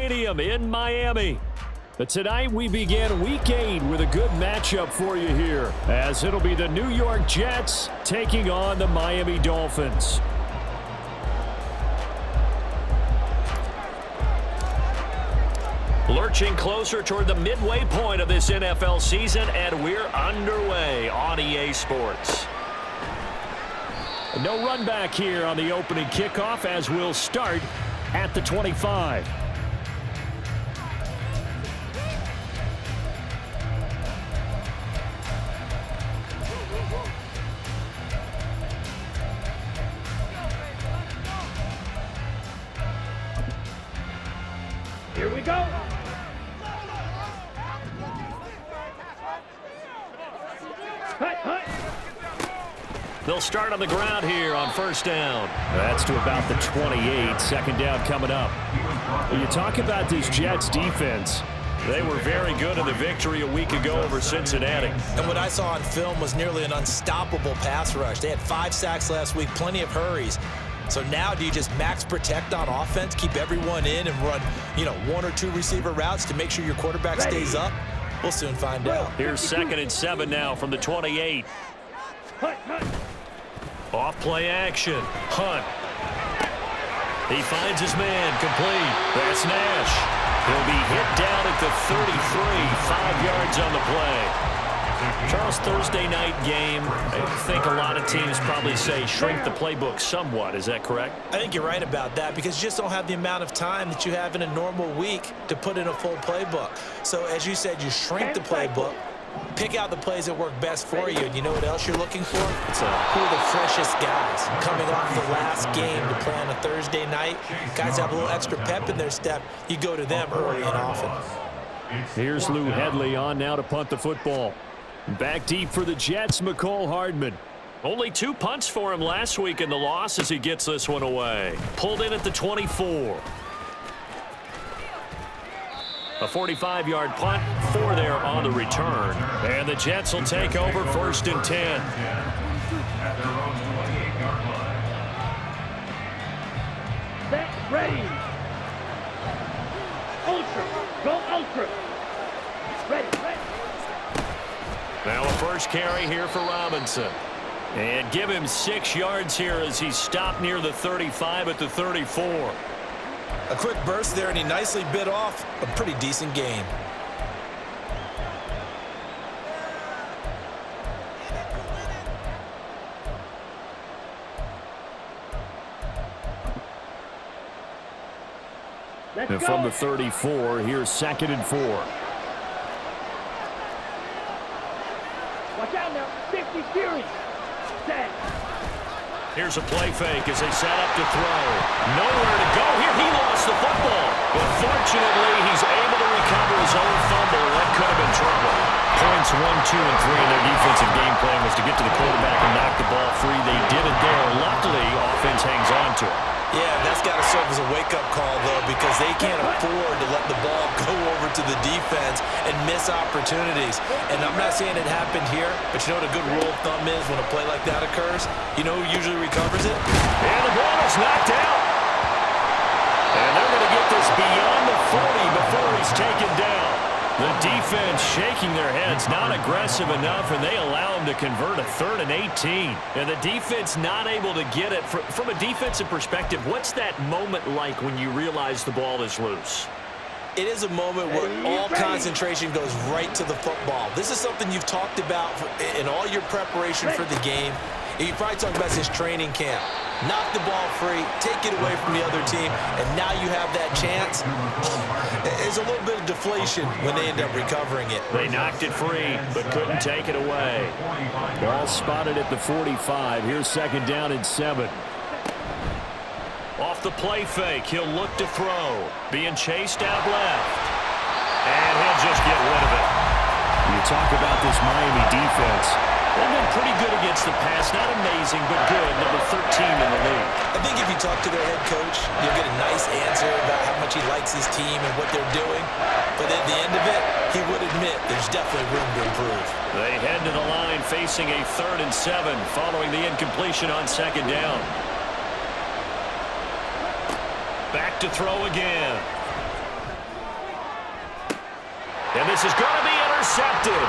Stadium in Miami. But tonight we begin Week 8 with a good matchup for you here, as it'll be the New York Jets taking on the Miami Dolphins. Lurching closer toward the midway point of this NFL season, and we're underway on EA Sports. No run back here on the opening kickoff, as we'll start at the 25. Here we go. They'll start on the ground here on first down. That's to about the 28. Second down coming up. When you talk about this Jets defense, they were very good in the victory a week ago over Cincinnati. And what I saw on film was nearly an unstoppable pass rush. They had 5 sacks last week, plenty of hurries. So now do you just max protect on offense, keep everyone in and run, 1 or 2 receiver routes to make sure your quarterback stays up? We'll soon find out. Here's 2nd and 7 now from the 28. Off play action. Hunt. He finds his man complete. That's Nash. He'll be hit down at the 33, 5 yards on the play. Charles, Thursday night game, I think a lot of teams probably say shrink the playbook somewhat. Is that correct? I think you're right about that because you just don't have the amount of time that you have in a normal week to put in a full playbook. So as you said, you shrink the playbook, pick out the plays that work best for you. And you know what else you're looking for? Who are the freshest guys coming off the last game to play on a Thursday night. Guys have a little extra pep in their step. You go to them early and often. Here's Lou Hedley on now to punt the football. Back deep for the Jets, McCole Hardman. Only 2 punts for him last week in the loss as he gets this one away. Pulled in at the 24. A 45-yard punt, 4 there on the return. And the Jets will take over 1st and 10. Set, ready. Ultra. Go ultra. Ready. Now a first carry here for Robinson. And give him 6 yards here as he stopped near the 35 at the 34. A quick burst there, and he nicely bit off a pretty decent gain. And from the 34, here's 2nd and 4. Watch out now. 50 series. Set. Here's a play fake as they set up to throw. Nowhere to go here. He lost the football. But fortunately, he's able to recover his own fumble. That could have been trouble. Points 1, 2, and 3 in their defensive game plan was to get to the quarterback and knock the ball free. They did it there. Luckily, offense hangs on to it. Yeah, that's got to serve as a wake-up call, though, because they can't afford to let the ball go over to the defense and miss opportunities. And I'm not saying it happened here, but you know what a good rule of thumb is when a play like that occurs? You know who usually recovers it? And the ball is knocked out. And they're going to get this beyond the 40 before he's taken down. The defense shaking their heads, not aggressive enough, and they allow him to convert a 3rd and 18. And the defense not able to get it. From a defensive perspective, what's that moment like when you realize the ball is loose? It is a moment where all concentration goes right to the football. This is something you've talked about in all your preparation for the game. You probably talked about this training camp. Knock the ball free, take it away from the other team, and now you have that chance. There's a little bit of deflation when they end up recovering it. They knocked it free, but couldn't take it away. Ball spotted at the 45. Here's 2nd down and 7. Off the play fake, he'll look to throw. Being chased out left. And he'll just get rid of it. You talk about this Miami defense. They've been pretty good against the pass. Not amazing, but good. Number 13 in the league. I think if you talk to their head coach, you'll get a nice answer about how much he likes his team and what they're doing. But at the end of it, he would admit there's definitely room to improve. They head to the line facing a 3rd and 7 following the incompletion on 2nd down. Back to throw again. And this is going to be intercepted.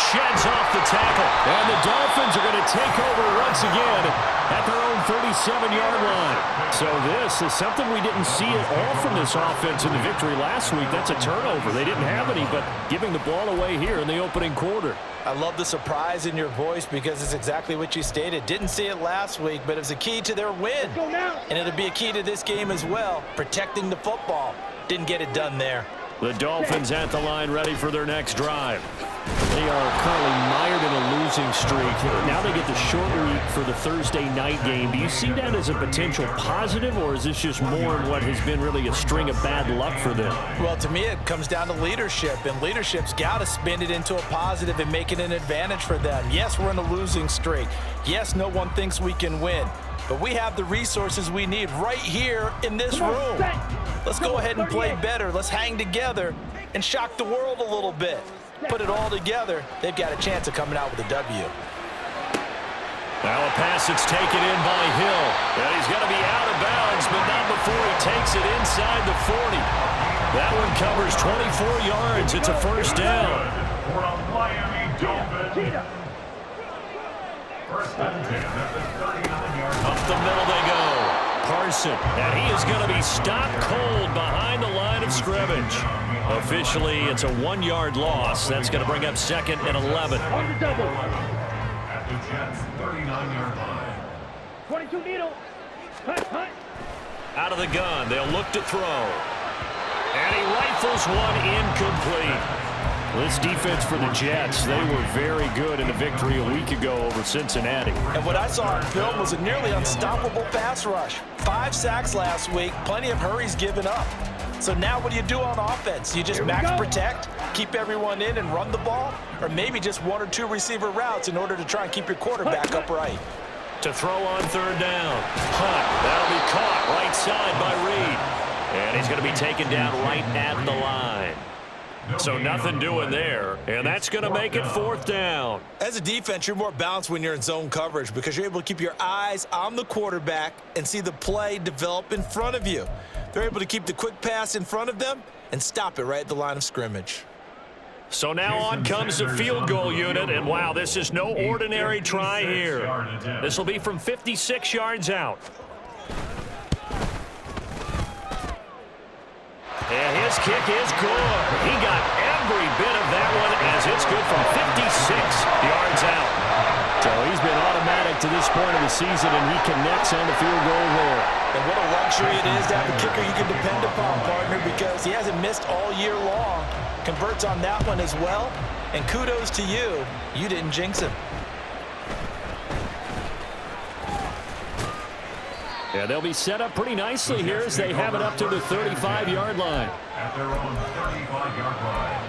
Sheds off the tackle. And the Dolphins are going to take over once again at their own 37-yard line. So this is something we didn't see at all from this offense in the victory last week. That's a turnover. They didn't have any, but giving the ball away here in the opening quarter. I love the surprise in your voice because it's exactly what you stated. Didn't see it last week, but it was a key to their win. And it'll be a key to this game as well, protecting the football. Didn't get it done there. The Dolphins at the line ready for their next drive. They are currently mired in a losing streak. Now they get the short week for the Thursday night game. Do you see that as a potential positive, or is this just more in what has been really a string of bad luck for them? Well, to me, it comes down to leadership, and leadership's got to spin it into a positive and make it an advantage for them. Yes, we're in a losing streak. Yes, no one thinks we can win, but we have the resources we need right here in this room. Let's go ahead and play better. Let's hang together and shock the world a little bit. Put it all together, they've got a chance of coming out with a W. Now a pass that's taken in by Hill. And he's going to be out of bounds, but not before he takes it inside the 40. That one covers 24 yards. It's a first down. Up the middle they go. Carson, and he is going to be stopped cold behind the line of scrimmage. Officially, it's a 1-yard loss. That's going to bring up 2nd and 11. At the Jets' 39-yard line. 22 needle. Hunt. Out of the gun, they'll look to throw. And he rifles one incomplete. This defense for the Jets, they were very good in the victory a week ago over Cincinnati. And what I saw on film was a nearly unstoppable pass rush. 5 sacks last week, plenty of hurries given up. So now what do you do on offense? You just max protect, keep everyone in and run the ball, or maybe just 1 or 2 receiver routes in order to try and keep your quarterback upright. To throw on 3rd down. Hunt, that'll be caught right side by Reed. And he's going to be taken down right at the line. So nothing doing there, and that's going to make it 4th down. As a defense, you're more balanced when you're in zone coverage because you're able to keep your eyes on the quarterback and see the play develop in front of you. They're able to keep the quick pass in front of them and stop it right at the line of scrimmage. So now on comes the field goal unit, and wow, this is no ordinary try here. This will be from 56 yards out. And his kick is good. He got every bit of that one as it's good from 56 yards out. So he's been automatic to this point of the season, and he connects on the field goal there. And what a luxury it is to have a kicker you can depend upon, partner, because he hasn't missed all year long. Converts on that one as well. And kudos to you. You didn't jinx him. Yeah, they'll be set up pretty nicely here as they have it up to the 35-yard line. At their own 35-yard line.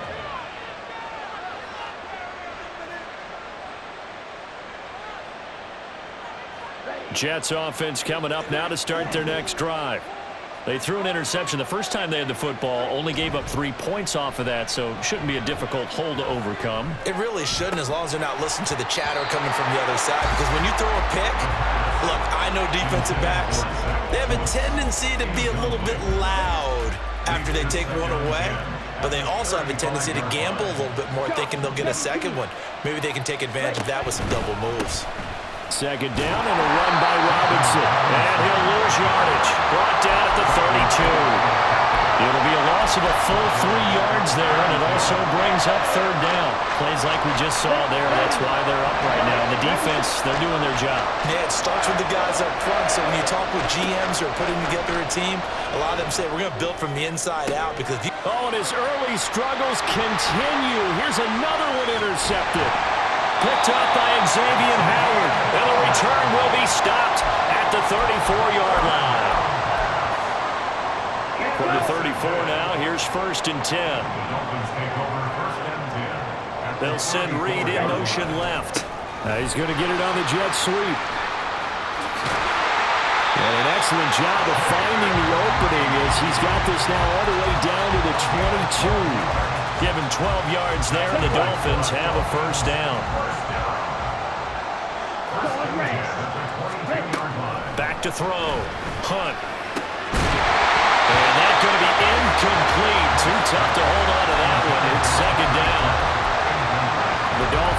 Jets offense coming up now to start their next drive. They threw an interception the first time they had the football, only gave up 3 points off of that, so it shouldn't be a difficult hole to overcome. It really shouldn't, as long as they're not listening to the chatter coming from the other side, because when you throw a pick, look, I know defensive backs, they have a tendency to be a little bit loud after they take one away, but they also have a tendency to gamble a little bit more, thinking they'll get a second one. Maybe they can take advantage of that with some double moves. 2nd down and a run by Robinson. And he'll lose yardage. Brought down at the 32. It'll be a loss of a full 3 yards there, and it also brings up 3rd down. Plays like we just saw there, that's why they're up right now. And the defense, they're doing their job. Yeah, it starts with the guys up front, so when you talk with GMs who are putting together a team, a lot of them say, we're going to build from the inside out because... Oh, and his early struggles continue. Here's another one intercepted. Picked up by Xavier Howard, and the return will be stopped at the 34-yard line. From the 34 now, here's 1st and 10. They'll send Reed in motion left. He's going to get it on the jet sweep. And an excellent job of finding the opening as he's got this now all the way down to the 22. Give him 12 yards there, and the Dolphins have a 1st down. Back to throw. Hunt. And that's going to be incomplete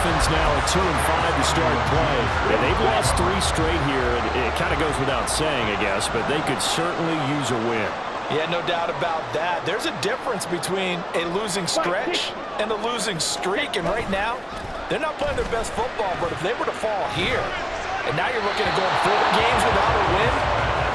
Dolphins now at 2-5 to start play. And they've lost 3 straight here. It kind of goes without saying, I guess, but they could certainly use a win. Yeah, no doubt about that. There's a difference between a losing stretch and a losing streak. And right now, they're not playing their best football. But if they were to fall here, and now you're looking at going 4 games without a win,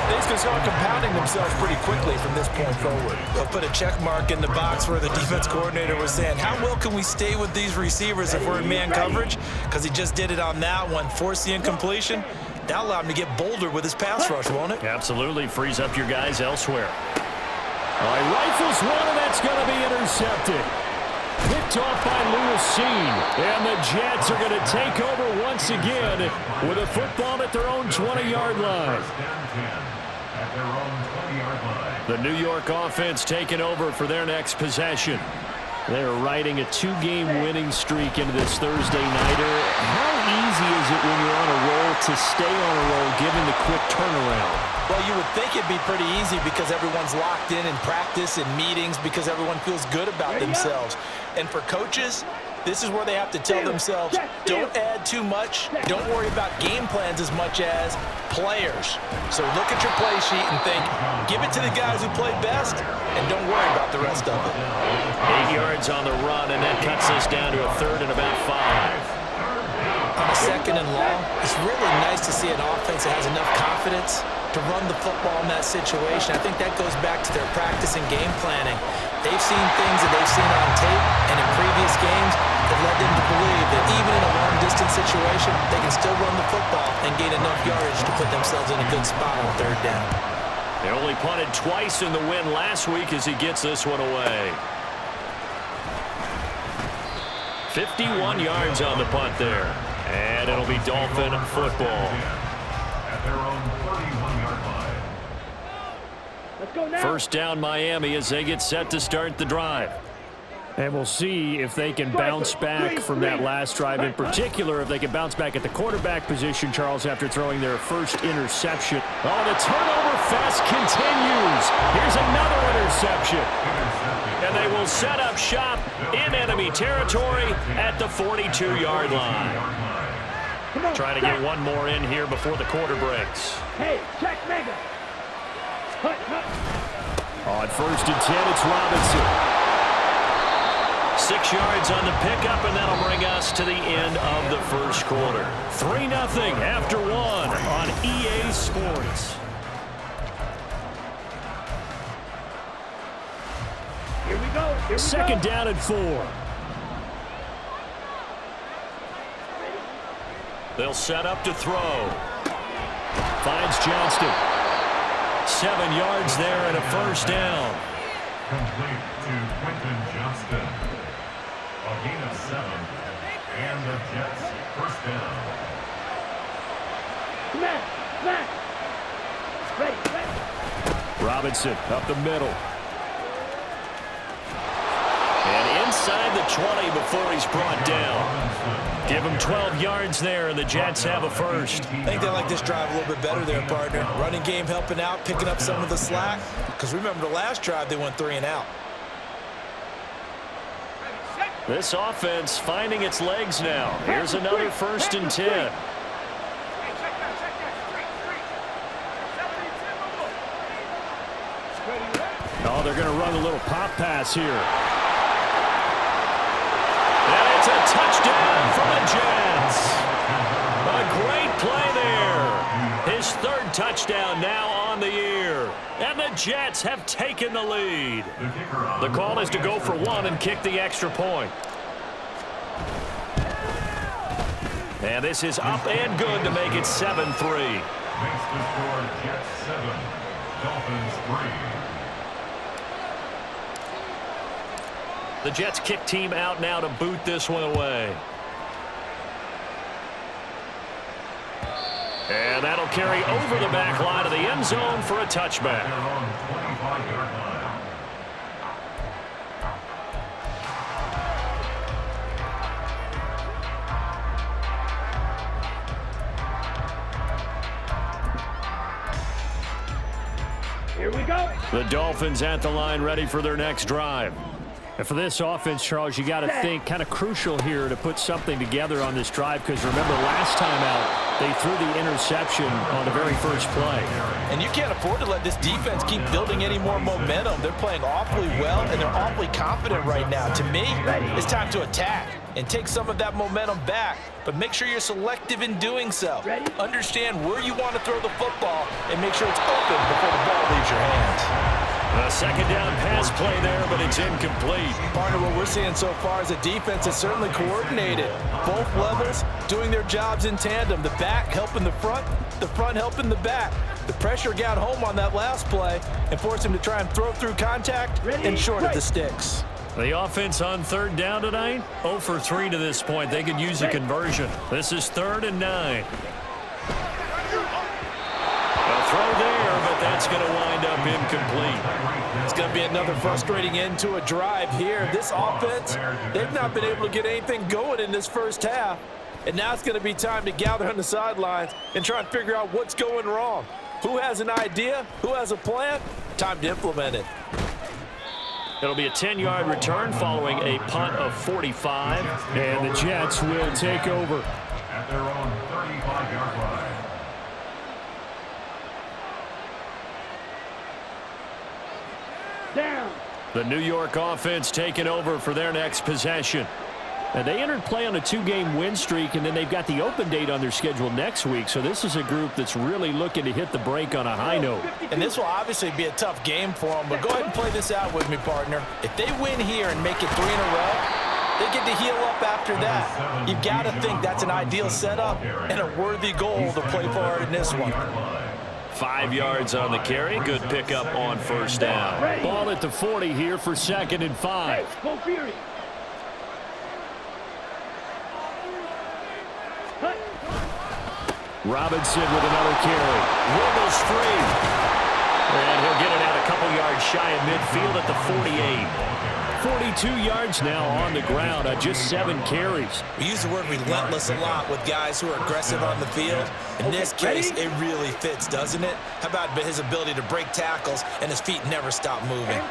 things can start compounding themselves pretty quickly from this point forward. They'll put a check mark in the box where the defense coordinator was saying, how well can we stay with these receivers if we're in man coverage? Because he just did it on that one, forced the incompletion. That'll allow him to get bolder with his pass rush, won't it? Absolutely. Frees up your guys elsewhere. All right, rifles one, and that's going to be intercepted. Picked off by Lewis. And the Jets are going to take over once again with a football at their own 20-yard line. The New York offense taking over for their next possession. They're riding a 2-game winning streak into this Thursday nighter. How easy is it when you're on a roll to stay on a roll given the quick turnaround? Well, you would think it'd be pretty easy because everyone's locked in practice and meetings because everyone feels good about themselves. And for coaches, this is where they have to tell themselves, don't add too much, don't worry about game plans as much as players. So look at your play sheet and think, give it to the guys who play best, and don't worry about the rest of it. 8 yards on the run, and that cuts us down to a 3rd and about 5. On a 2nd and long, it's really nice to see an offense that has enough confidence to run the football in that situation. I think that goes back to their practice and game planning. They've seen things that they've seen on tape and in previous games that led them to believe that even in a long-distance situation, they can still run the football and gain enough yardage to put themselves in a good spot on 3rd down. They only punted twice in the win last week as he gets this one away. 51 yards on the punt there. And it'll be Dolphin football. At their own 31-yard line. Let's go now. First down Miami as they get set to start the drive. And we'll see if they can bounce back from that last drive. In particular, if they can bounce back at the quarterback position, Charles, after throwing their first interception. Oh, the turnover fest continues. Here's another interception. And they will set up shop in enemy territory at the 42-yard line. Trying to get one more in here before the quarter breaks. Hey, check mega. Hut, hut. On 1st and 10, it's Robinson. 6 yards on the pickup, and that'll bring us to the end of the first quarter. 3-0 after 1 on EA Sports. Here we go. Here we Second go. down and 4. They'll set up to throw. Finds Johnston. 7 yards there and a first down. Complete to Quentin Johnston. A gain of 7. And the Jets first down. Smack, smack. Ready. Robinson up the middle. And inside the 20 before he's brought down. Give him 12 yards there, and the Jets have a first. I think they like this drive a little bit better there, partner. Running game helping out, picking up some of the slack. Because remember the last drive, they went 3 and out. This offense finding its legs now. Here's another 1st and 10. Oh, they're going to run a little pop pass here. And it's a touchdown for the Jets. A great play there. His 3rd touchdown now on the year. And the Jets have taken the lead. The call is to go for 1 and kick the extra point. And this is up and good to make it 7-3. Makes the score Jets 7, Dolphins 3. The Jets kick team out now to boot this one away. And that'll carry over the back line of the end zone for a touchback. They're on 25-yard line. Here we go. The Dolphins at the line ready for their next drive. And for this offense, Charles, you got to think kind of crucial here to put something together on this drive, because remember last time out they threw the interception on the very first play. And you can't afford to let this defense keep building any more momentum. They're playing awfully well, and they're awfully confident right now. To me, it's time to attack and take some of that momentum back, but make sure you're selective in doing so. Understand where you want to throw the football and make sure it's open before the ball leaves your hands. A second down pass play there, but it's incomplete. Partner, what we're seeing so far is the defense is certainly coordinated. Both levels doing their jobs in tandem. The back helping the front helping the back. The pressure got home on that last play and forced him to try and throw through contact and short of the sticks. The offense on third down tonight, 0 for 3 to this point. They could use a conversion. This is 3rd and 9. A throw there, but that's going to wind up incomplete. It's going to be another frustrating end to a drive here. This offense, they've not been able to get anything going in this first half. And now it's going to be time to gather on the sidelines and try and figure out what's going wrong. Who has an idea? Who has a plan? Time to implement it. It'll be a 10-yard return following a punt of 45. And the Jets will take over. At their own 35-yard line. Down. The New York offense taking over for their next possession. And they entered play on a 2-game win streak, and then they've got the open date on their schedule next week. So this is a group that's really looking to hit the break on a high note. And this will obviously be a tough game for them, but go ahead and play this out with me, partner. If they win here and make it 3 in a row, they get to heal up after that. You've got to think that's an ideal setup and a worthy goal to play for in this one. 5 yards on the carry. Good pickup on first down. Ball at the 40 here for 2nd and 5. Go Fury. Robinson with another carry. Wiggles free. And he'll get it out a couple yards shy of midfield at the 48. 42 yards now on the ground on just 7 carries. We use the word relentless a lot with guys who are aggressive on the field. In this case, it really fits, doesn't it? How about his ability to break tackles and his feet never stop moving?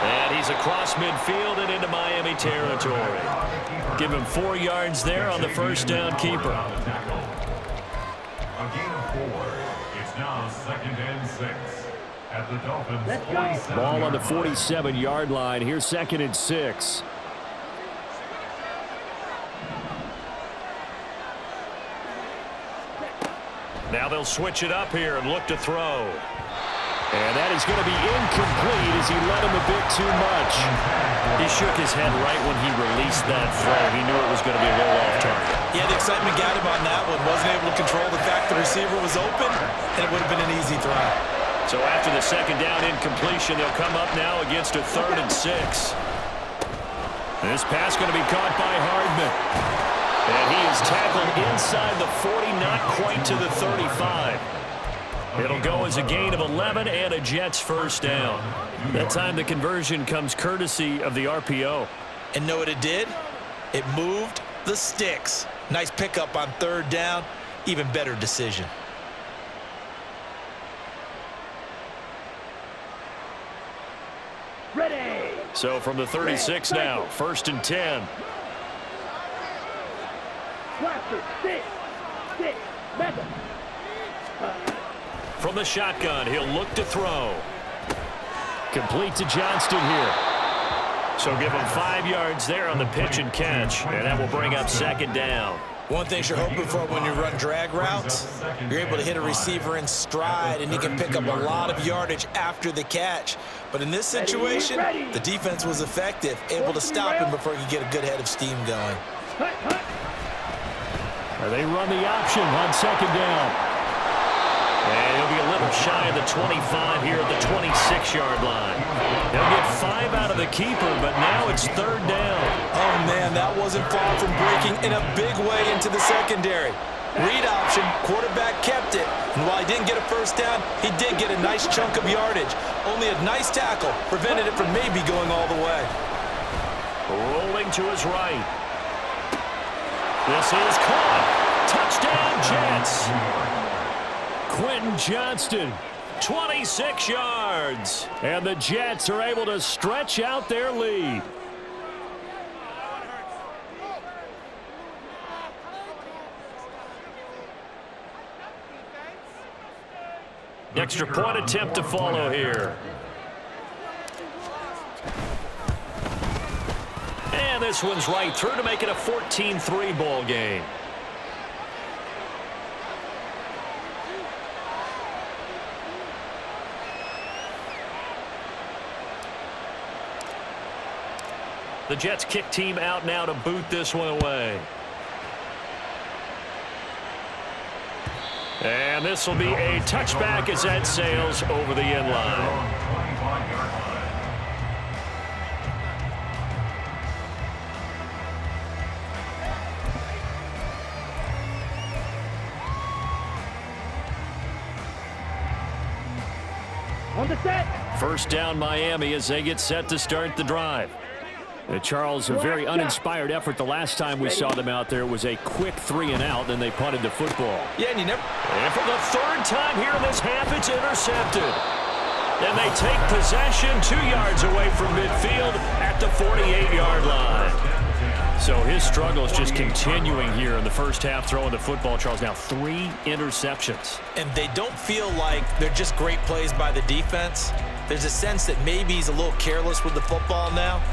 And he's across midfield and into Miami territory. Give him 4 yards there on the first down keeper. A gain of 4. It's now 2nd and 6 at the Dolphins' 47. Ball on the 47-yard line. Here's 2nd and 6. Now they'll switch it up here and look to throw. And that is going to be incomplete as he let him a bit too much. He shook his head right when he released that throw. He knew it was going to be a little off target. Yeah, the excitement got him on that one. Wasn't able to control the fact the receiver was open, and it would have been an easy throw. So after the 2nd down incompletion, they'll come up now against a 3rd and 6. This pass going to be caught by Hardman. And he is tackled inside the 40, not quite to the 35. It'll go as a gain of 11 and a Jets first down. That time the conversion comes courtesy of the RPO. And know what it did? It moved the sticks. Nice pickup on 3rd down. Even better decision. Ready. So from the 36 now, 1st and 10. Blaster. 6. Method. From the shotgun, he'll look to throw. Complete to Johnston here. So give him 5 yards there on the pitch and catch, and that will bring up 2nd down. One thing you're hoping for when you run drag routes, you're able to hit a receiver in stride, and he can pick up a lot of yardage after the catch. But in this situation, the defense was effective, able to stop him before he could get a good head of steam going. They run the option on 2nd down. And he'll be a little shy of the 25 here at the 26-yard line. They'll get 5 out of the keeper, but now it's 3rd down. Oh, man, that wasn't far from breaking in a big way into the secondary. Read option, quarterback kept it. And while he didn't get a first down, he did get a nice chunk of yardage. Only a nice tackle prevented it from maybe going all the way. Rolling to his right. This is caught. Touchdown, Jets. Quentin Johnston 26 yards. And the Jets are able to stretch out their lead. Extra point attempt to follow here. And this one's right through to make it a 14-3 ball game. The Jets kick team out now to boot this one away. And this will be a touchback as that sails over the end line. On the set. First down Miami as they get set to start the drive. Charles, a very uninspired effort the last time we saw them out there. It was a quick 3-and-out, then they punted the football. Yeah, and And for the third time here in this half, it's intercepted. And they take possession 2 yards away from midfield at the 48-yard line. So his struggle is just continuing here in the first half throwing the football, Charles. Now 3 interceptions. And they don't feel like they're just great plays by the defense. There's a sense that maybe he's a little careless with the football now.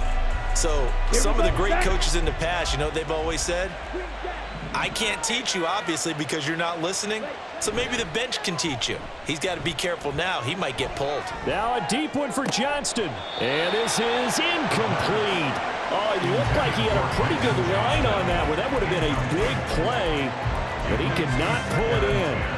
So some of the great coaches in the past, you know what they've always said? I can't teach you, obviously, because you're not listening. So maybe the bench can teach you. He's got to be careful now. He might get pulled. Now a deep one for Johnston. And this is incomplete. Oh, it looked like he had a pretty good line on that one. That would have been a big play, but he could not pull it in.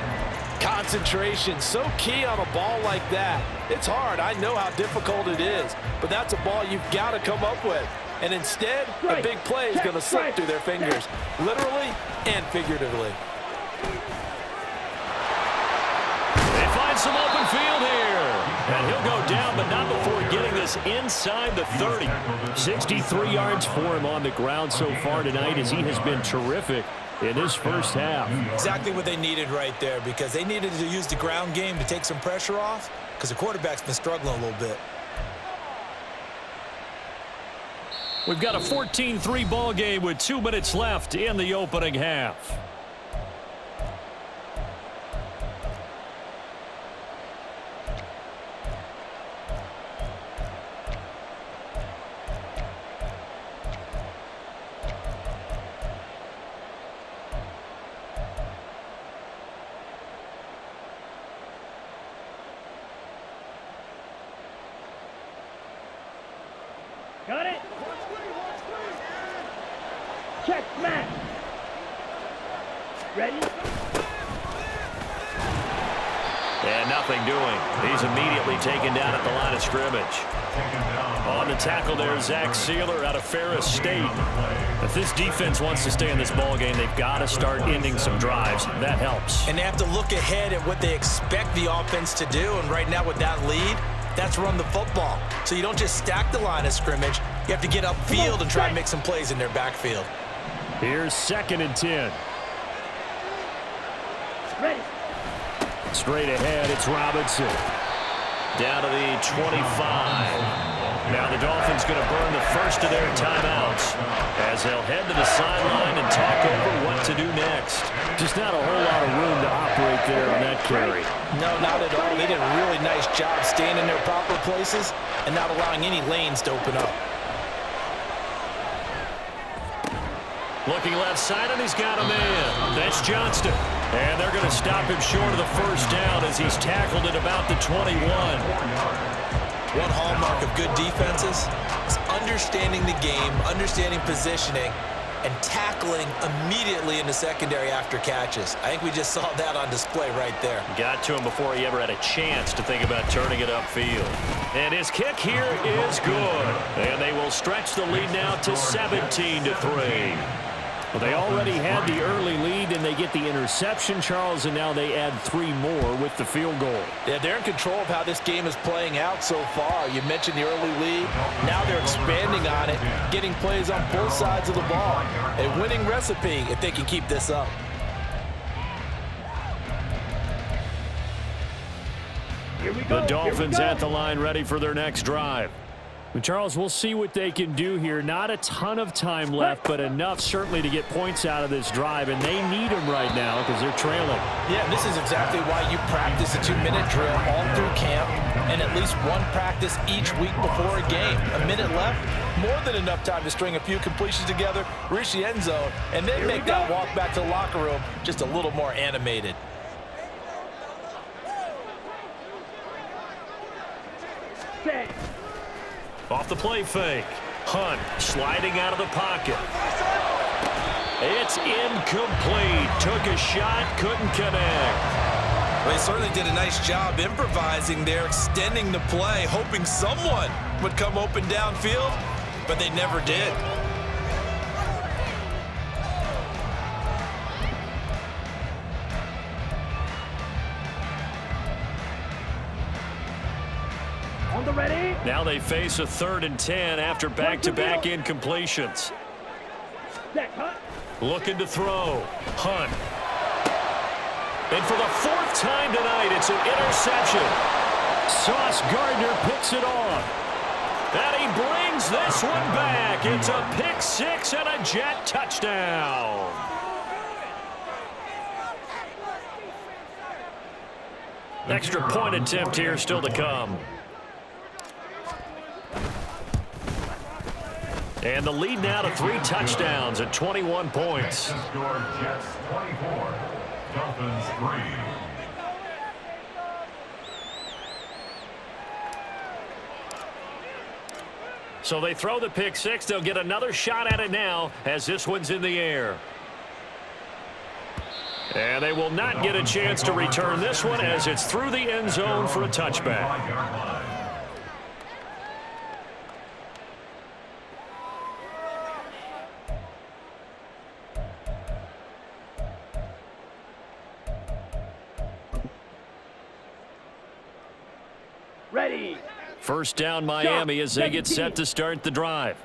Concentration, so key on a ball like that. It's hard. I know how difficult it is, but that's a ball you've got to come up with. And instead, a big play is going to slip through their fingers, literally and figuratively. They find some open field here. And he'll go down, but not before getting this inside the 30. 63 yards for him on the ground so far tonight as he has been terrific in his first half. Exactly what they needed right there, because they needed to use the ground game to take some pressure off, because the quarterback's been struggling a little bit. We've got a 14-3 ball game with 2 minutes left in the opening half. Got it. Check, smash. Ready? And nothing doing. He's immediately taken down at the line of scrimmage. On the tackle there, Zach Sealer out of Ferris State. If this defense wants to stay in this ball game, they've got to start ending some drives. That helps. And they have to look ahead at what they expect the offense to do. And right now with that lead, that's run the football. So you don't just stack the line of scrimmage. You have to get upfield and try and make some plays in their backfield. Here's 2nd and 10. Ready. Straight ahead, it's Robinson. Down to the 25. Now the Dolphins going to burn the first of their timeouts as they'll head to the sideline and talk over what to do next. Just not a whole lot of room to operate there on that carry. No, not at all. They did a really nice job staying in their proper places and not allowing any lanes to open up. Looking left side, and he's got a man. That's Johnston. And they're going to stop him short of the first down as he's tackled at about the 21. One hallmark of good defenses is understanding the game, understanding positioning, and tackling immediately in the secondary after catches. I think we just saw that on display right there. Got to him before he ever had a chance to think about turning it upfield. And his kick here is good. And they will stretch the lead now to 17-3. Well, they already had the early lead, and they get the interception, Charles, and now they add 3 more with the field goal. Yeah, they're in control of how this game is playing out so far. You mentioned the early lead. Now they're expanding on it, getting plays on both sides of the ball. A winning recipe if they can keep this up. Here we go. The Dolphins at the line ready for their next drive. Well, Charles, we'll see what they can do here. Not a ton of time left, but enough certainly to get points out of this drive, and they need them right now because they're trailing. Yeah, this is exactly why you practice a 2-minute drill all through camp and at least one practice each week before a game. A minute left, more than enough time to string a few completions together, reach the end zone, and then make that walk back to the locker room just a little more animated. Set. Off the play fake. Hunt sliding out of the pocket. It's incomplete. Took a shot, couldn't connect. Well, they certainly did a nice job improvising there, extending the play, hoping someone would come open downfield, but they never did. On the ready. Now they face a 3rd and 10 after back-to-back incompletions. Set. Hunt. Looking to throw. Hunt. And for the 4th time tonight, it's an interception. Sauce Gardner picks it off. And he brings this one back. It's a pick 6 and a Jet touchdown. Extra point attempt here still to come. And the lead now to 3 touchdowns at 21 points. Score Jets 24, Dolphins 3. So they throw the pick 6. They'll get another shot at it now as this one's in the air. And they will not get a chance to return this one as it's through the end zone for a touchback. Ready. First down Miami as they get set to start the drive.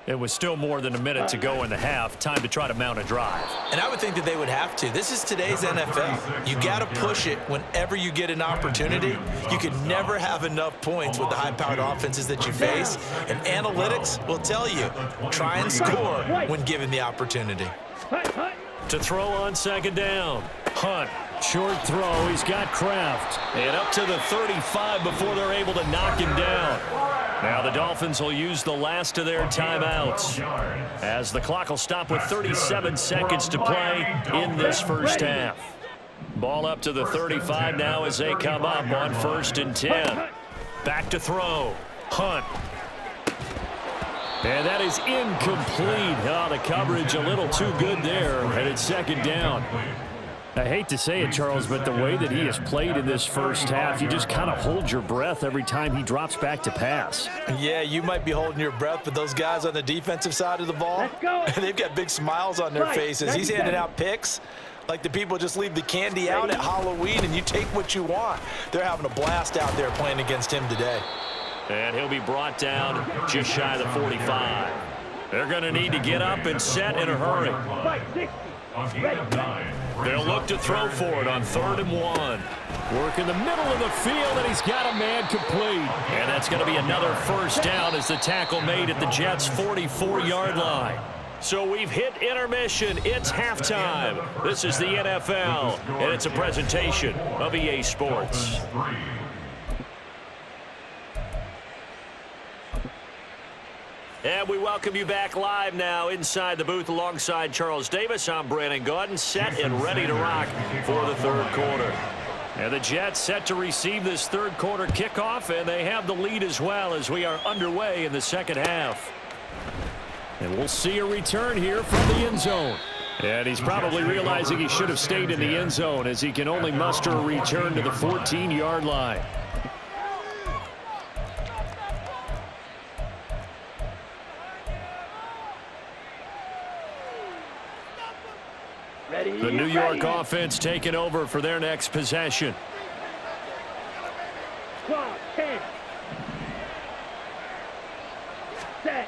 It was still more than a minute to go in the half. Time to try to mount a drive. And I would think that they would have to. This is today's NFL. You got to push it whenever you get an opportunity. You can never have enough points with the high-powered offenses that you face. And analytics will tell you, try and score when given the opportunity. Hunt. Hunt. To throw on 2nd down. Hunt. Short throw. He's got Kraft. And up to the 35 before they're able to knock him down. Now the Dolphins will use the last of their timeouts as the clock will stop with 37 seconds to play in this first half. Ball up to the 35 now as they come up on 1st and 10. Back to throw. Hunt. And that is incomplete. Oh, the coverage a little too good there, and it's 2nd down. I hate to say it, Charles, but the way that he has played in this first half, you just kind of hold your breath every time he drops back to pass. Yeah, you might be holding your breath, but those guys on the defensive side of the ball, Let's go. they've got big smiles on their faces. He's handing out picks like the people just leave the candy out at Halloween and you take what you want. They're having a blast out there playing against him today. And he'll be brought down just shy of the 45. They're going to need to get up and set in a hurry. Fight 60. Ready. They'll look to throw for it on 3rd and 1. Work in the middle of the field, and he's got a man complete. And that's going to be another 1st down as the tackle made at the Jets' 44-yard line. So we've hit intermission. It's halftime. This is the NFL, and it's a presentation of EA Sports. And we welcome you back live now inside the booth alongside Charles Davis. I'm Brandon Gaudin, set and ready to rock for the 3rd quarter. And the Jets set to receive this 3rd quarter kickoff, and they have the lead as well as we are underway in the 2nd half. And we'll see a return here from the end zone. And he's probably realizing he should have stayed in the end zone as he can only muster a return to the 14-yard line. Ready. The New York offense taking over for their next possession. 12, 10. Set.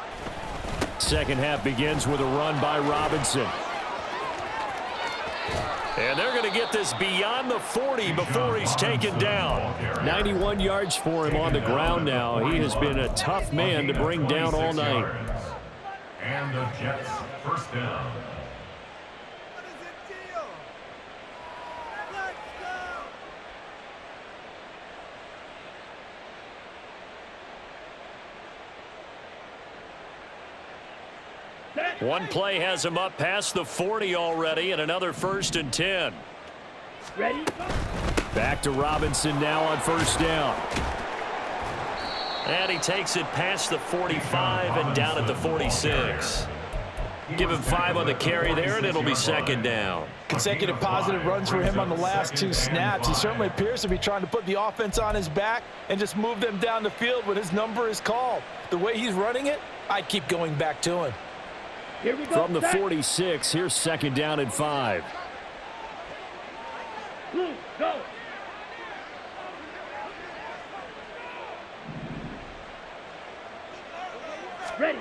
2nd half begins with a run by Robinson. And they're going to get this beyond the 40 before he's taken down. 91 yards for him on the ground now. He has been a tough man to bring down all night. And the Jets first down. One play has him up past the 40 already, and another 1st and 10. Ready? Back to Robinson now on 1st down. And he takes it past the 45 and down at the 46. Give him 5 on the carry there, and it'll be 2nd down. Consecutive positive runs for him on the last 2 snaps. He certainly appears to be trying to put the offense on his back and just move them down the field when his number is called. The way he's running it, I'd keep going back to him. Here we go. From the 46, here's 2nd down and 5. Blue, go. Ready.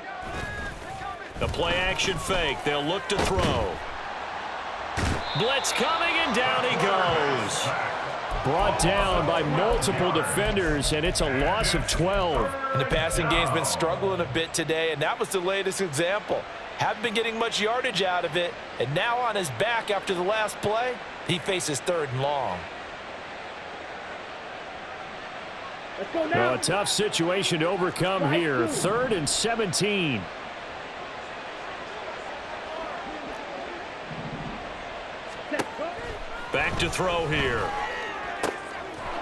The play action fake. They'll look to throw. Blitz coming, and down he goes. Brought down by multiple defenders, and it's a loss of 12. And the passing game's been struggling a bit today, and that was the latest example. Haven't been getting much yardage out of it, and now on his back after the last play, he faces 3rd and long. Let's go now. A tough situation to overcome here. 3rd and 17. Back to throw here.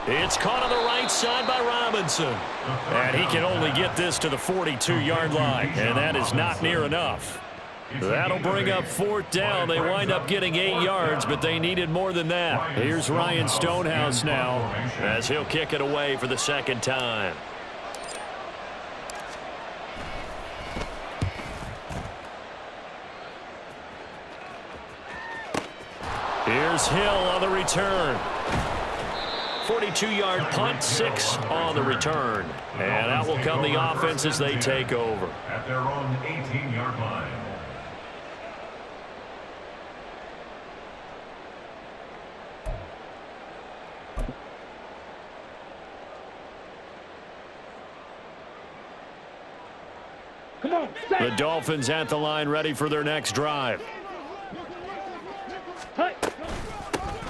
It's caught on the right side by Robinson. And he can only get this to the 42-yard line, and that is not near enough. That'll bring up 4th down. They wind up getting 8 yards, but they needed more than that. Here's Ryan Stonehouse now as he'll kick it away for the 2nd time. Here's Hill on the return. 42-yard punt, 6 on the return. And out will come the offense as they take over. At their own 18-yard line. Come on. The Dolphins at the line, ready for their next drive.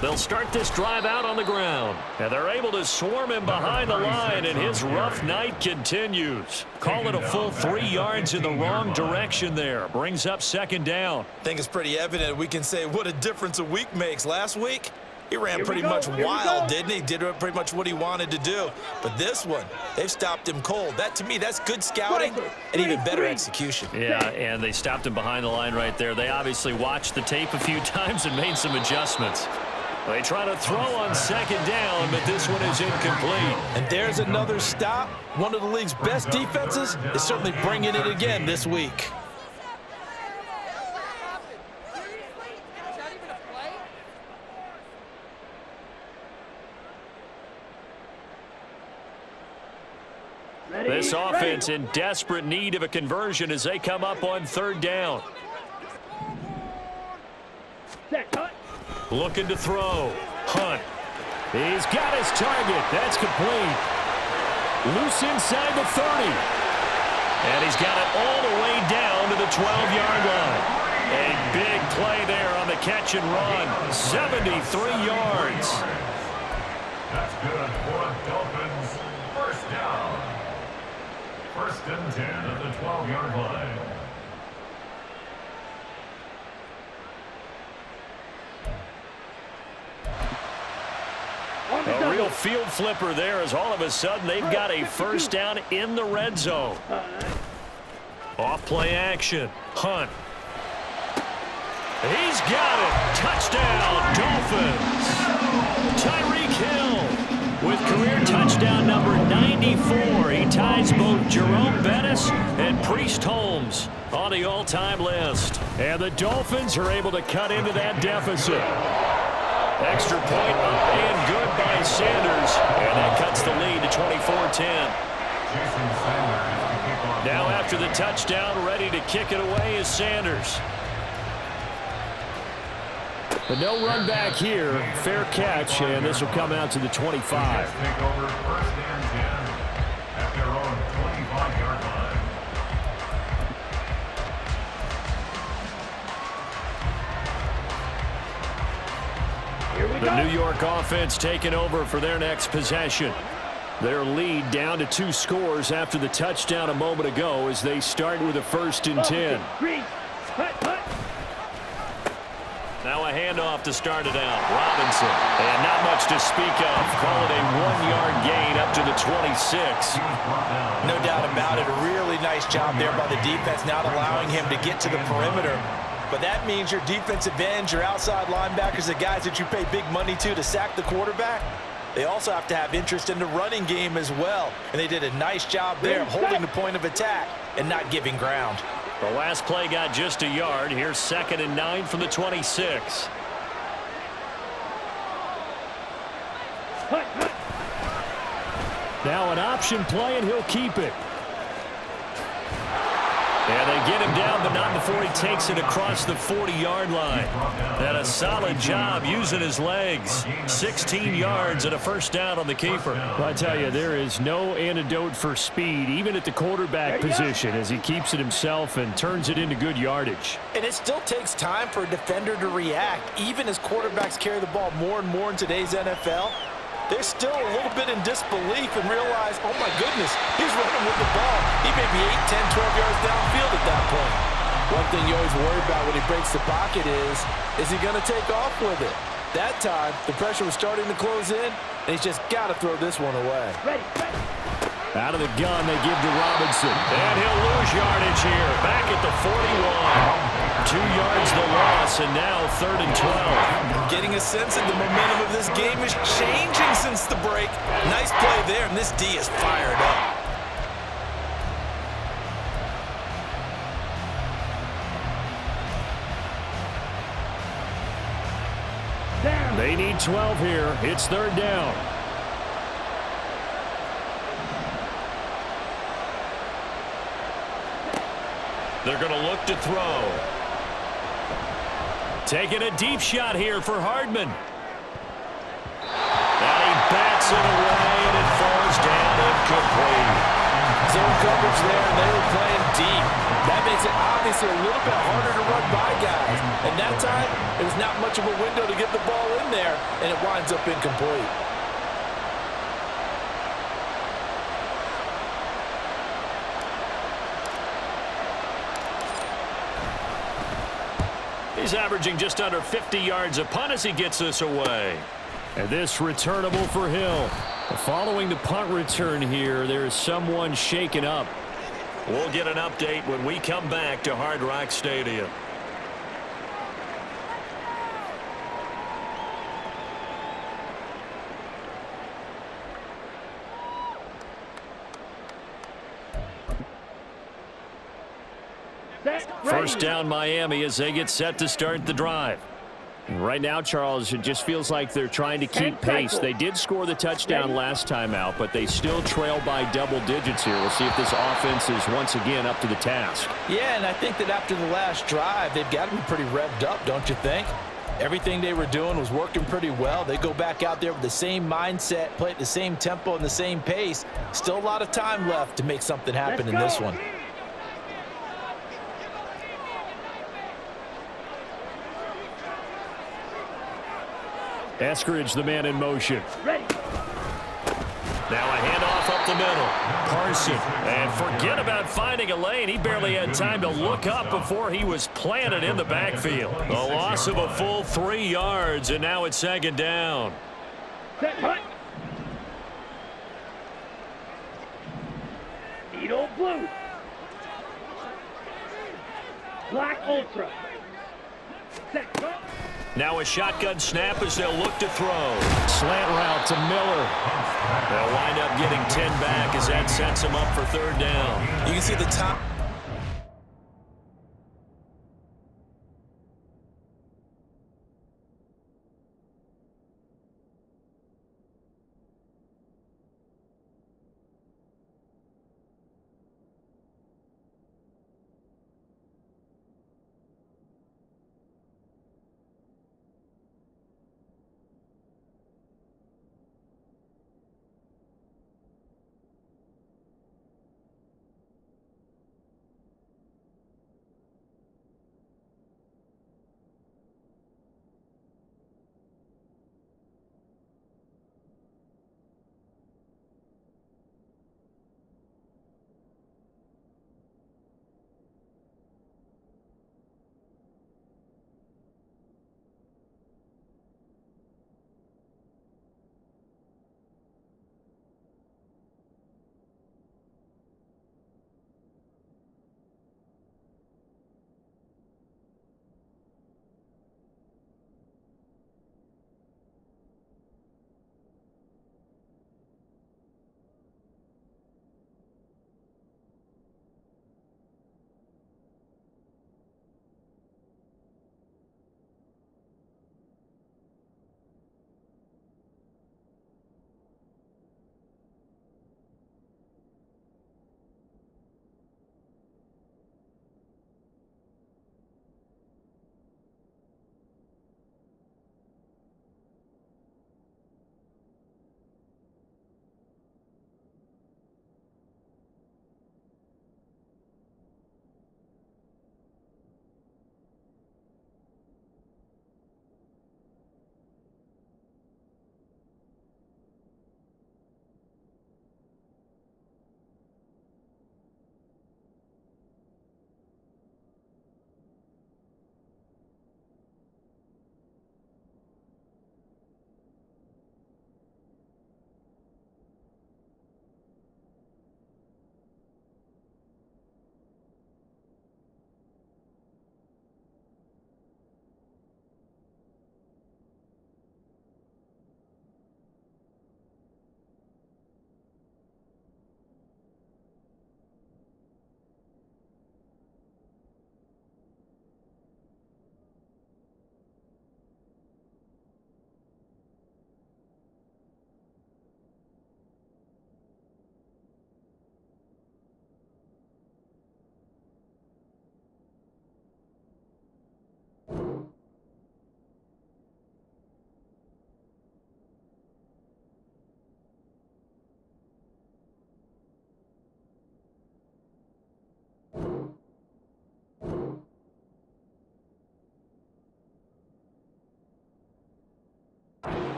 They'll start this drive out on the ground, and they're able to swarm him behind the line, and his rough night continues. Call it a full 3 yards in the wrong direction there. Brings up 2nd down. I think it's pretty evident we can say what a difference a week makes. Last week, he ran pretty much wild, didn't he? Did pretty much what he wanted to do. But this one, they've stopped him cold. That, to me, that's good scouting and even better execution. Yeah, and they stopped him behind the line right there. They obviously watched the tape a few times and made some adjustments. They try to throw on 2nd down, but this one is incomplete. And there's another stop. One of the league's best defenses is certainly bringing it again this week. This offense in desperate need of a conversion as they come up on 3rd down. Looking to throw. Hunt. He's got his target. That's complete. Loose inside the 30. And he's got it all the way down to the 12-yard line. A big play there on the catch and run. 73 yards. That's good for the Dolphins. First down. 1st and 10 at the 12-yard line. A real field flipper there as all of a sudden they've got a 1st down in the red zone. Off play action. Hunt. He's got it. Touchdown, Dolphins. Tyreek Hill with career touchdown number 94. He ties both Jerome Bettis and Priest Holmes on the all-time list. And the Dolphins are able to cut into that deficit. Extra point up and good by Sanders. And that cuts the lead to 24-10. Now after the touchdown, ready to kick it away is Sanders. But no run back here. Fair catch, and this will come out to the 25. Take over 1st and 10 at their own 25-yard line. Here we The go. New York offense taking over for their next possession. Their lead down to 2 scores after the touchdown a moment ago as they start with a 1st and 10. Green. Hut, hut. Now a handoff to start it out. Robinson. And not much to speak of. Call it a 1-yard gain up to the 26. No doubt about it. A really nice job there by the defense, not allowing him to get to the perimeter. But that means your defensive ends, your outside linebackers, the guys that you pay big money to sack the quarterback, they also have to have interest in the running game as well. And they did a nice job there of holding the point of attack and not giving ground. The last play got just a yard. Here's 2nd and 9 from the 26. Hut, hut. Now an option play, and he'll keep it. And they get him down, but not before he takes it across the 40-yard line. And a solid job using his legs. 16 yards and a 1st down on the keeper. Well, I tell you, there is no antidote for speed, even at the quarterback position, as he keeps it himself and turns it into good yardage. And it still takes time for a defender to react. Even as quarterbacks carry the ball more and more in today's NFL, they're still a little bit in disbelief and realize, oh my goodness, he's running with the ball. He may be 8, 10, 12 yards downfield at that point. One thing you always worry about when he breaks the pocket is he going to take off with it? That time, the pressure was starting to close in, and he's just got to throw this one away. Ready, ready. Out of the gun, they give to Robinson. And he'll lose yardage here. Back at the 41. 2 yards the loss, and now 3rd and 12. Getting a sense that the momentum of this game is changing since the break. Nice play there, and this D is fired up. Down. They need 12 here. It's 3rd down. They're going to look to throw. Taking a deep shot here for Hardman. And he bats it away, and it falls down incomplete. Zone coverage there, and they were playing deep. That makes it obviously a little bit harder to run by guys. And that time, it was not much of a window to get the ball in there, and it winds up incomplete. He's averaging just under 50 yards a punt as he gets this away. And this returnable for Hill. Following the punt return here, there's someone shaken up. We'll get an update when we come back to Hard Rock Stadium. First down Miami as they get set to start the drive. Right now, Charles, it just feels like they're trying to keep pace. They did score the touchdown last time out, but they still trail by double digits here. We'll see if this offense is once again up to the task. Yeah, and I think that after the last drive, they've got to be pretty revved up, don't you think? Everything they were doing was working pretty well. They go back out there with the same mindset, play at the same tempo and the same pace. Still a lot of time left to make something happen in this one. Eskridge, the man in motion. Ready. Now a handoff up the middle. Carson. And forget about finding a lane. He barely had time to look up before he was planted in the backfield. A loss of a full 3 yards, and now it's 2nd down. Set, hut. Needle blue. Black Ultra. Set, hut. Now a shotgun snap as they'll look to throw. Slant route to Miller. They'll wind up getting 10 back as that sets them up for 3rd down. You can see the top.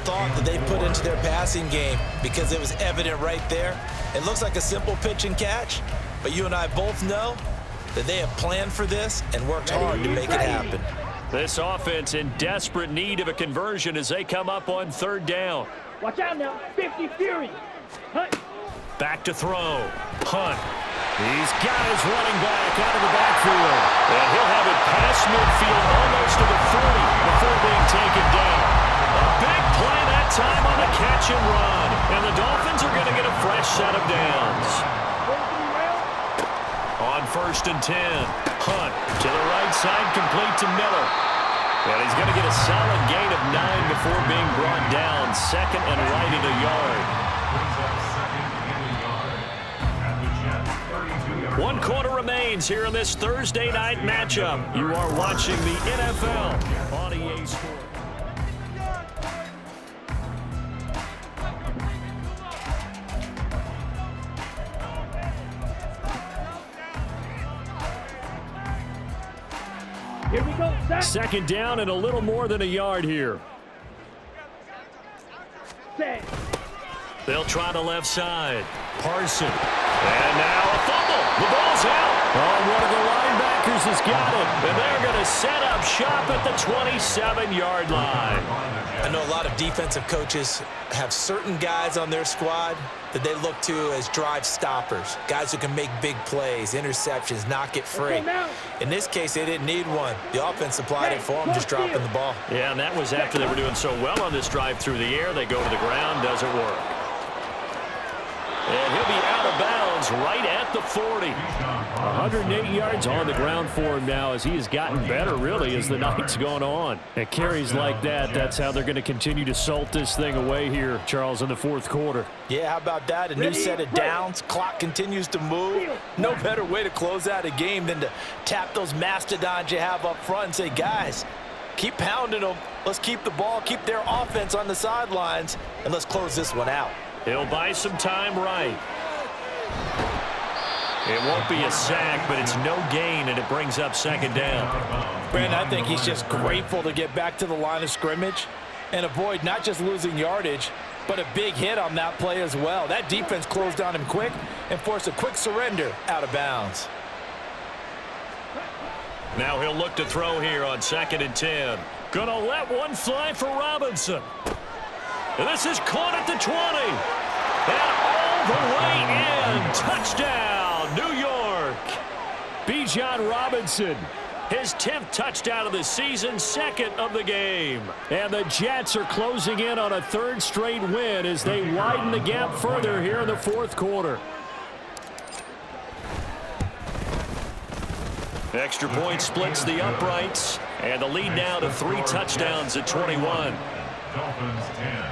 thought that they put into their passing game because it was evident right there. It looks like a simple pitch and catch, but you and I both know that they have planned for this and worked hard to make it happen. This offense in desperate need of a conversion as they come up on third down. Watch out now. 50 Fury. Hunt. Back to throw. Hunt. He's got his running back out of the backfield. And he'll have it past midfield almost to the 40 before being taken down. A big play that time on the catch and run. And the Dolphins are going to get a fresh set of downs. On 1st and 10, Hunt to the right side, complete to Miller. And he's going to get a solid gain of 9 before being brought down. Second and right at a yard. 1 quarter remains here in this Thursday night matchup. You are watching the NFL on EA Sports. Here we go, Zach. Second down and a little more than a yard here. Set. They'll try the left side. Parson. And now a fumble. The ball's out. Oh, one of the linebackers has got it. And they're going to set up shop at the 27-yard line. I know a lot of defensive coaches have certain guys on their squad that they look to as drive stoppers, guys who can make big plays, interceptions, knock it free. In this case, they didn't need one. The offense supplied it for them, just dropping the ball. Yeah, and that was after they were doing so well on this drive through the air. They go to the ground, doesn't work. And he'll be out of bounds right at the 40. 108 yards on the ground for him now as he has gotten better, really, as the night's gone on. And carries like that, that's how they're going to continue to salt this thing away here, Charles, in the fourth quarter. Yeah, how about that? A new set of downs. Clock continues to move. No better way to close out a game than to tap those mastodons you have up front and say, guys, keep pounding them. Let's keep the ball, keep their offense on the sidelines, and let's close this one out. He'll buy some time right. It won't be a sack, but it's no gain, and it brings up second down. Brandon, I think he's just grateful to get back to the line of scrimmage and avoid not just losing yardage, but a big hit on that play as well. That defense closed on him quick and forced a quick surrender out of bounds. Now he'll look to throw here on 2nd and 10. Gonna let one fly for Robinson. And this is caught at the 20. And all the way in. Touchdown, New York. Bijan Robinson, his 10th touchdown of the season, 2nd of the game. And the Jets are closing in on a 3rd straight win as they widen the gap further here in the 4th quarter. Extra point splits the uprights. And the lead now to 3 touchdowns at 21. Dolphins 10.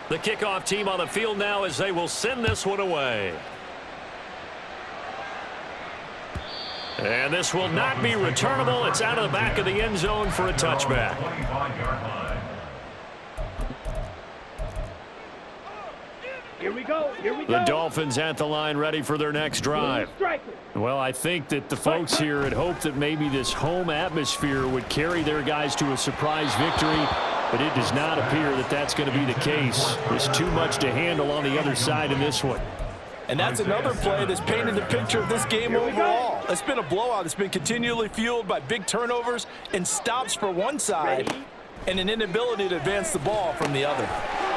The kickoff team on the field now as they will send this one away. And this will not be returnable. It's out of the back of the end zone for a touchback. 25-yard line. Here we go. Here we go. The Dolphins at the line ready for their next drive. Well, I think that the folks here had hoped that maybe this home atmosphere would carry their guys to a surprise victory, but it does not appear that that's going to be the case. There's too much to handle on the other side in this one. And that's another play that's painted the picture of this game overall. It's been a blowout. It's been continually fueled by big turnovers and stops for one side and an inability to advance the ball from the other.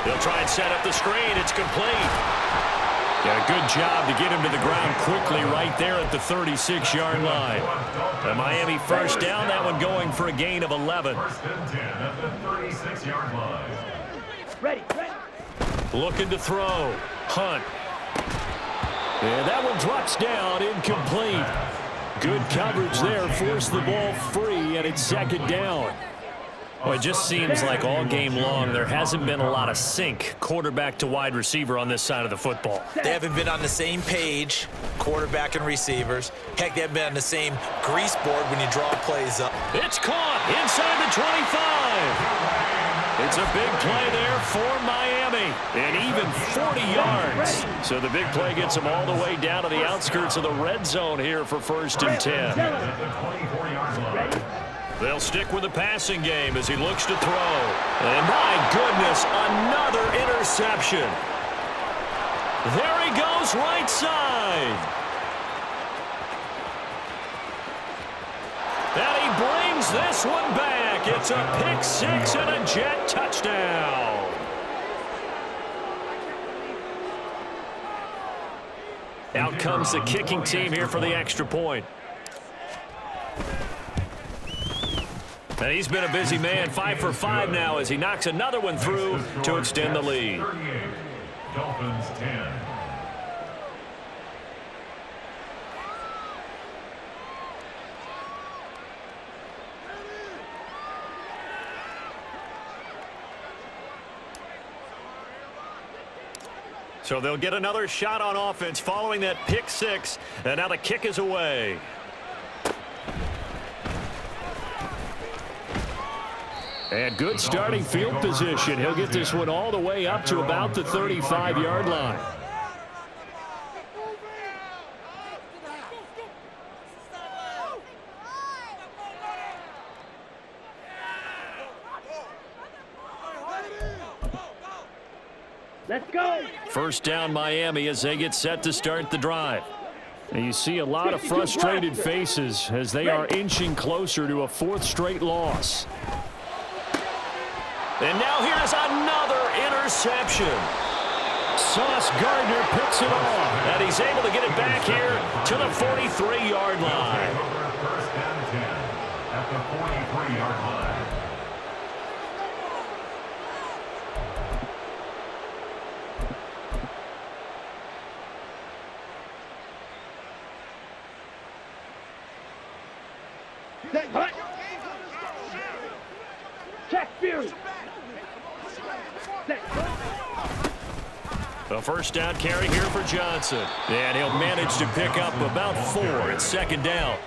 They'll try and set up the screen. It's complete. Yeah, a good job to get him to the ground quickly right there at the 36-yard line. The Miami first down, that one going for a gain of 11. 1st and 10 at the 36-yard line. Ready. Looking to throw. Hunt. And that one drops down, incomplete. Good coverage there, forced the ball free, and it's 2nd down. Well, it just seems like all game long there hasn't been a lot of sync quarterback to wide receiver on this side of the football. They haven't been on the same page, quarterback and receivers. Heck, they haven't been on the same grease board when you draw plays up. It's caught inside the 25. It's a big play there for Miami, and even 40 yards. So the big play gets them all the way down to the outskirts of the red zone here for 1st and 10. They'll stick with the passing game as he looks to throw. And my goodness, another interception. There he goes right side. And he brings this one back. It's a pick-6 and a Jet touchdown. Out comes the kicking team here for the extra point. And he's been a busy man, 5 for 5 now as he knocks another one through to extend the lead. Dolphins 10. So they'll get another shot on offense following that pick-6, and now the kick is away. And good starting field position. He'll get this one all the way up to about the 35-yard line. Let's go. 1st down Miami as they get set to start the drive. And you see a lot of frustrated faces as they are inching closer to a 4th straight loss. And now here's another interception. Sauce Gardner picks it off, and he's able to get it back here to the 43-yard line. 1st and 10 at the 43-yard line. Check Fury. A 1st down carry here for Johnson. And he'll manage to pick up about 4. It's 2nd down.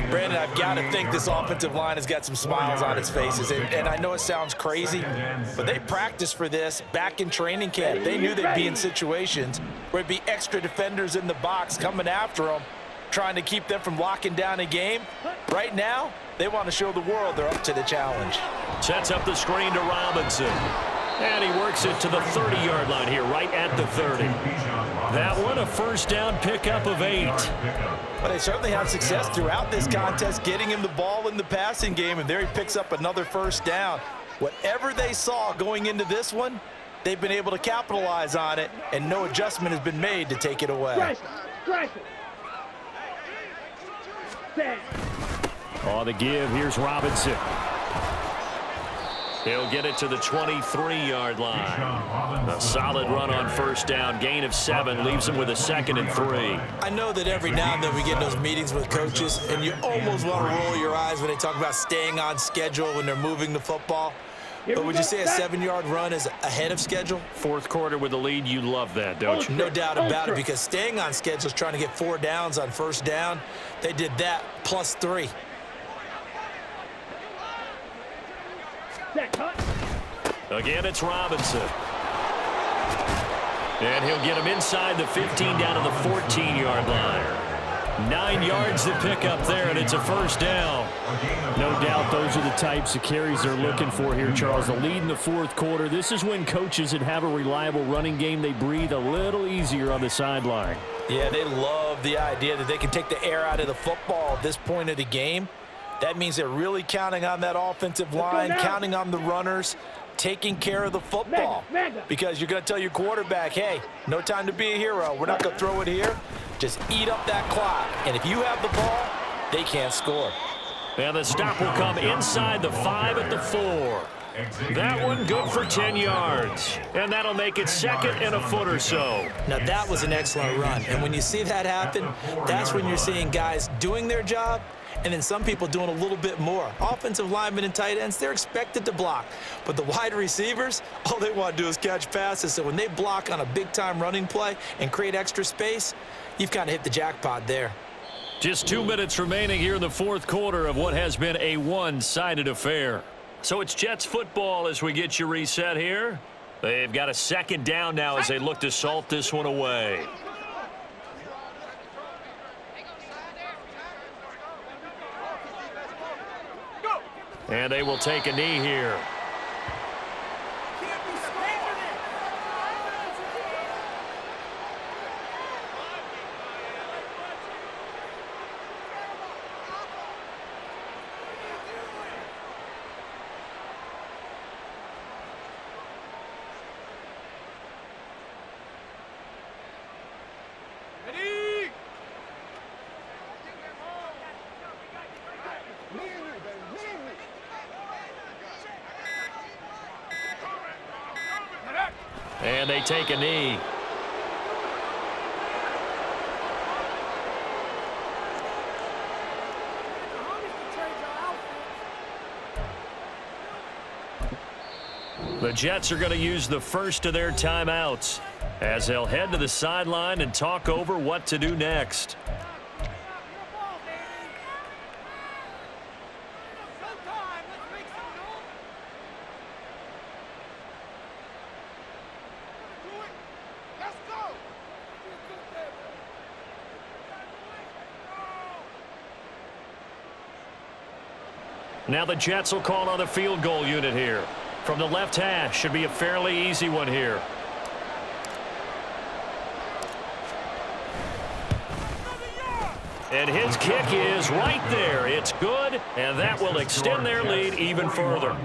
Brandon, I've got to think this offensive line has got some smiles on its faces. And I know it sounds crazy, but they practiced for this back in training camp. They knew they'd be in situations where it'd be extra defenders in the box coming after them, trying to keep them from locking down a game. Right now, they want to show the world they're up to the challenge. Sets up the screen to Robinson. And he works it to the 30-yard line here, right at the 30. That one, a 1st down pickup of 8. But they certainly had success throughout this contest, getting him the ball in the passing game, and there he picks up another 1st down. Whatever they saw going into this one, they've been able to capitalize on it, and no adjustment has been made to take it away. On the give, here's Robinson. He'll get it to the 23-yard line. A solid run on 1st down. Gain of 7 leaves him with a 2nd and 3. I know that every now and then we get in those meetings with coaches, and you almost want to roll your eyes when they talk about staying on schedule when they're moving the football. But would you say a 7-yard run is ahead of schedule? 4th quarter with the lead, you love that, don't you? No doubt about it, because staying on schedule is trying to get 4 downs on 1st down. They did that plus 3. Again, it's Robinson. And he'll get him inside the 15 down to the 14-yard line. 9 yards to pick up there, and it's a 1st down. No doubt those are the types of carries they're looking for here, Charles. The lead in the 4th quarter. This is when coaches that have a reliable running game, they breathe a little easier on the sideline. Yeah, they love the idea that they can take the air out of the football at this point of the game. That means they're really counting on that offensive line, counting on the runners, taking care of the football. Because you're going to tell your quarterback, hey, no time to be a hero. We're not going to throw it here. Just eat up that clock. And if you have the ball, they can't score. And the stop will come inside the 5 at the 4. That one good for 10 yards. And that'll make it 2nd and a foot or so. Now, that was an excellent run. And when you see that happen, that's when you're seeing guys doing their job and then some people doing a little bit more. Offensive linemen and tight ends, they're expected to block. But the wide receivers, all they want to do is catch passes. So when they block on a big-time running play and create extra space, you've kind of hit the jackpot there. Just 2 minutes remaining here in the 4th quarter of what has been a one-sided affair. So it's Jets football as we get you reset here. They've got a second down now as they look to salt this one away. And they will take a knee here. And they take a knee. The Jets are going to use the first of their timeouts as they'll head to the sideline and talk over what to do next. Now the Jets will call on the field goal unit here. From the left hash, should be a fairly easy one here. And his kick is right there. It's good, and that will extend their lead even further.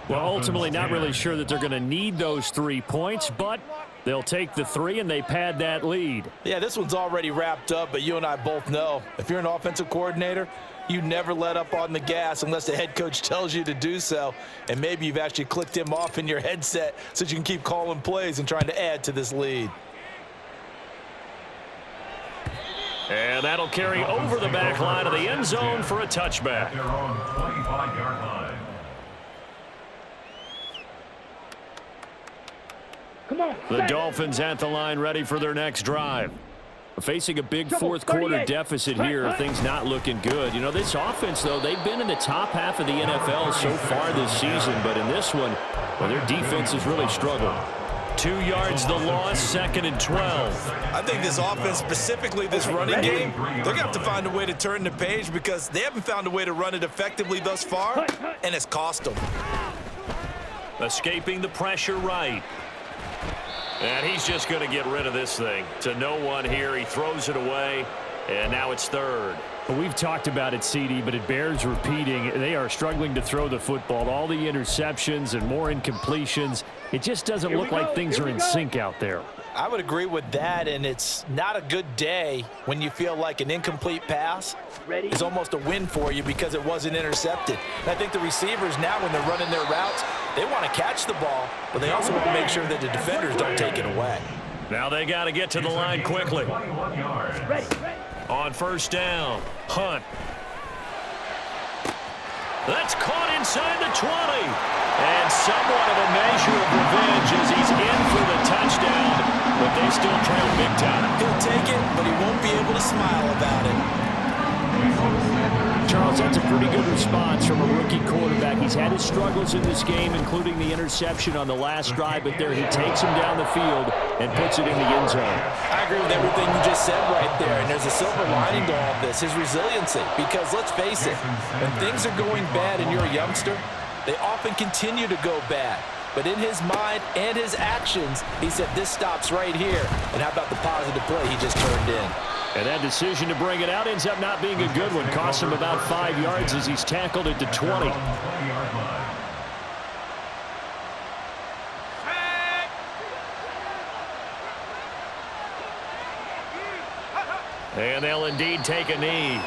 Well, ultimately not really sure that they're going to need those 3 points, but they'll take the 3 and they pad that lead. Yeah, this one's already wrapped up, but you and I both know if you're an offensive coordinator, you never let up on the gas unless the head coach tells you to do so. And maybe you've actually clicked him off in your headset so you can keep calling plays and trying to add to this lead. And that'll carry over the back line of the end zone for a touchback. Their own 25-yard line. Come on. The Dolphins at the line ready for their next drive. Facing a big fourth quarter deficit here, things not looking good. You know, this offense, though, they've been in the top half of the NFL so far this season, but in this one, well, their defense has really struggled. 2 yards the loss, 2nd and 12. I think this offense, specifically this running game, they're going to have to find a way to turn the page because they haven't found a way to run it effectively thus far, and it's cost them. Escaping the pressure right. And he's just going to get rid of this thing. To no one here. He throws it away, and now it's 3rd. Well, we've talked about it, CD, but it bears repeating. They are struggling to throw the football. All the interceptions and more incompletions. It just doesn't look like things are in sync out there. I would agree with that, and it's not a good day when you feel like an incomplete pass is almost a win for you because it wasn't intercepted. And I think the receivers now, when they're running their routes, they want to catch the ball, but they also want to make sure that the defenders don't take it away. Now they got to get to the line quickly. 21 yards. On first down, Hunt. That's caught inside the 20. And somewhat of a measure of revenge as he's in for the touchdown, but they still trail big time. He'll take it, but he won't be able to smile about it. Charles, that's a pretty good response from a rookie quarterback. He's had his struggles in this game, including the interception on the last drive, but there he takes him down the field and puts it in the end zone. I agree with everything you just said right there, and there's a silver lining to all of this, his resiliency. Because let's face it, when things are going bad and you're a youngster, they often continue to go bad. But in his mind and his actions, he said, this stops right here. And how about the positive play he just turned in? And that decision to bring it out ends up not being a good one. Cost him about 5 yards as he's tackled it to 20. And they'll indeed take a knee.